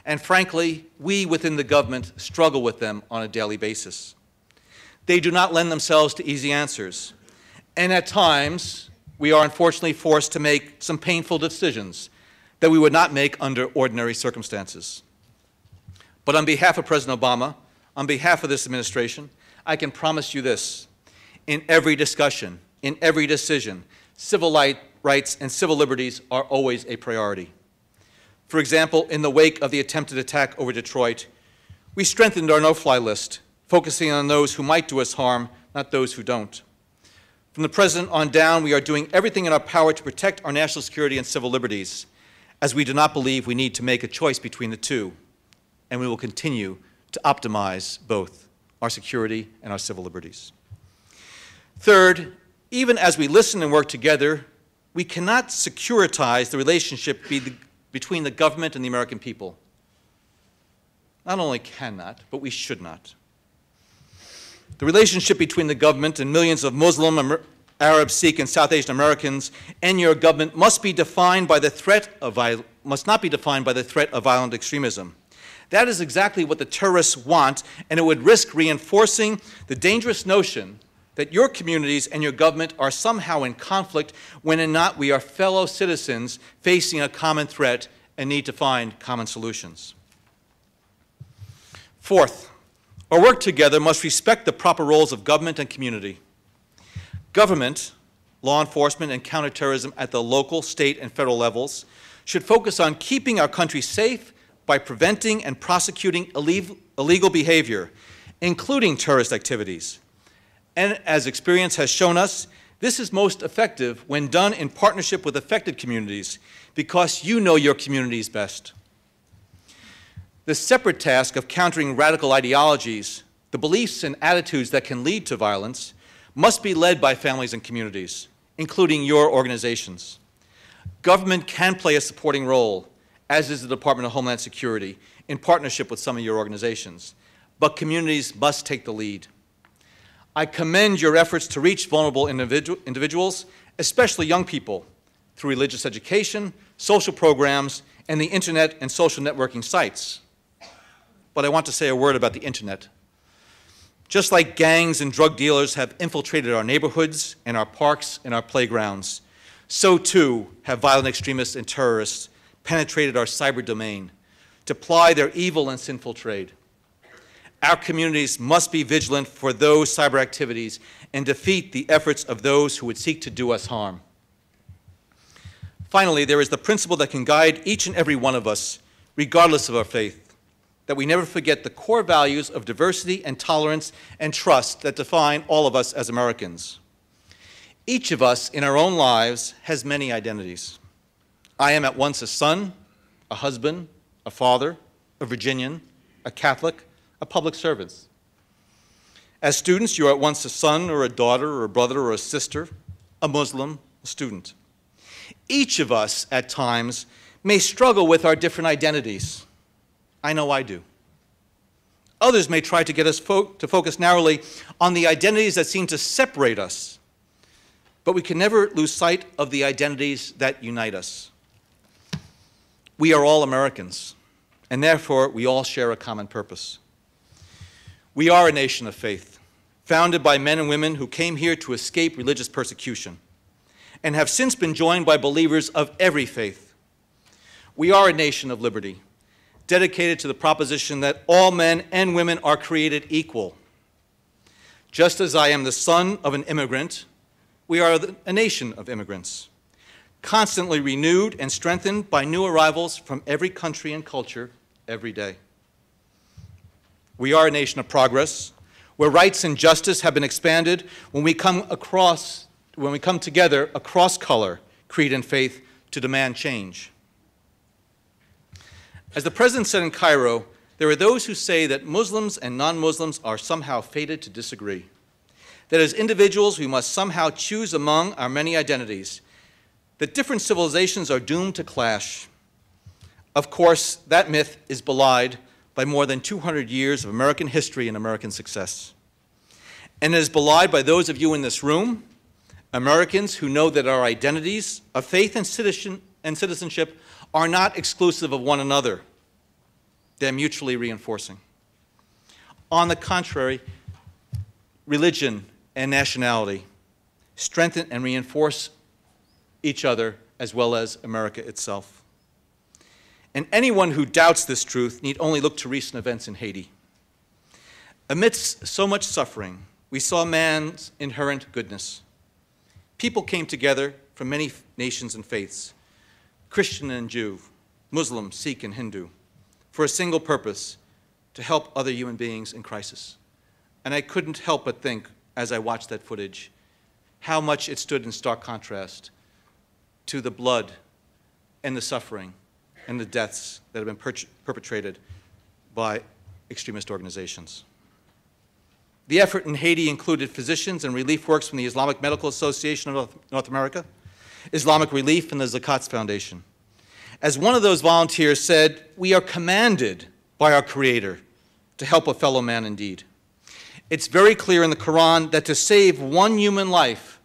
and frankly, we within the government struggle with them on a daily basis. They do not lend themselves to easy answers, and at times, we are unfortunately forced to make some painful decisions that we would not make under ordinary circumstances. But on behalf of President Obama, on behalf of this administration, I can promise you this: in every discussion, in every decision, civil rights and civil liberties are always a priority. For example, in the wake of the attempted attack over Detroit, we strengthened our no-fly list, focusing on those who might do us harm, not those who don't. From the President on down, we are doing everything in our power to protect our national security and civil liberties, as we do not believe we need to make a choice between the two, and we will continue to optimize both our security and our civil liberties. Third, even as we listen and work together, we cannot securitize the relationship between the government and the American people. Not only cannot, but we should not. The relationship between the government and millions of Muslim, Arab, Sikh, and South Asian Americans and your government must not be defined by the threat of violent extremism. That is exactly what the terrorists want, and it would risk reinforcing the dangerous notion that your communities and your government are somehow in conflict when in not we are fellow citizens facing a common threat and need to find common solutions. Fourth, our work together must respect the proper roles of government and community. Government, law enforcement, and counterterrorism at the local, state, and federal levels should focus on keeping our country safe by preventing and prosecuting illegal behavior, including terrorist activities. And as experience has shown us, this is most effective when done in partnership with affected communities, because you know your communities best. The separate task of countering radical ideologies, the beliefs and attitudes that can lead to violence, must be led by families and communities, including your organizations. Government can play a supporting role, as is the Department of Homeland Security, in partnership with some of your organizations, but communities must take the lead. I commend your efforts to reach vulnerable individuals, especially young people, through religious education, social programs, and the internet and social networking sites. But I want to say a word about the internet. Just like gangs and drug dealers have infiltrated our neighborhoods and our parks and our playgrounds, so too have violent extremists and terrorists penetrated our cyber domain to ply their evil and sinful trade. Our communities must be vigilant for those cyber activities and defeat the efforts of those who would seek to do us harm. Finally, there is the principle that can guide each and every one of us, regardless of our faith, that we never forget the core values of diversity and tolerance and trust that define all of us as Americans. Each of us in our own lives has many identities. I am at once a son, a husband, a father, a Virginian, a Catholic, a public servant. As students, you are at once a son or a daughter or a brother or a sister, a Muslim, a student. Each of us, at times, may struggle with our different identities. I know I do. Others may try to get us to focus narrowly on the identities that seem to separate us, but we can never lose sight of the identities that unite us. We are all Americans, and therefore we all share a common purpose. We are a nation of faith, founded by men and women who came here to escape religious persecution, and have since been joined by believers of every faith. We are a nation of liberty, dedicated to the proposition that all men and women are created equal. Just as I am the son of an immigrant, we are a nation of immigrants, constantly renewed and strengthened by new arrivals from every country and culture every day. We are a nation of progress, where rights and justice have been expanded when we come together across color, creed, and faith to demand change. As the President said in Cairo, there are those who say that Muslims and non-Muslims are somehow fated to disagree, that as individuals we must somehow choose among our many identities, that different civilizations are doomed to clash. Of course, that myth is belied by more than 200 years of American history and American success. And it is belied by those of you in this room, Americans who know that our identities of faith and citizenship are not exclusive of one another. They're mutually reinforcing. On the contrary, religion and nationality strengthen and reinforce each other as well as America itself. And anyone who doubts this truth need only look to recent events in Haiti. Amidst so much suffering, we saw man's inherent goodness. People came together from many nations and faiths, Christian and Jew, Muslim, Sikh, and Hindu, for a single purpose, to help other human beings in crisis. And I couldn't help but think, as I watched that footage, how much it stood in stark contrast to the blood and the suffering and the deaths that have been perpetrated by extremist organizations. The effort in Haiti included physicians and relief works from the Islamic Medical Association of North America, Islamic Relief, and the Zakats Foundation. As one of those volunteers said, we are commanded by our Creator to help a fellow man indeed. It's very clear in the Quran that to save one human life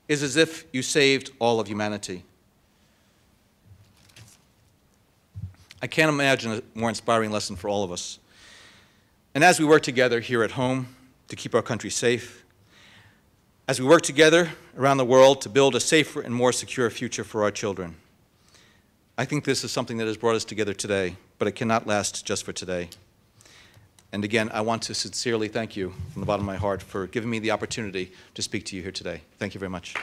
is as if you saved all of humanity. I can't imagine a more inspiring lesson for all of us. And as we work together here at home to keep our country safe, as we work together around the world to build a safer and more secure future for our children, I think this is something that has brought us together today, but it cannot last just for today. And again, I want to sincerely thank you from the bottom of my heart for giving me the opportunity to speak to you here today. Thank you very much.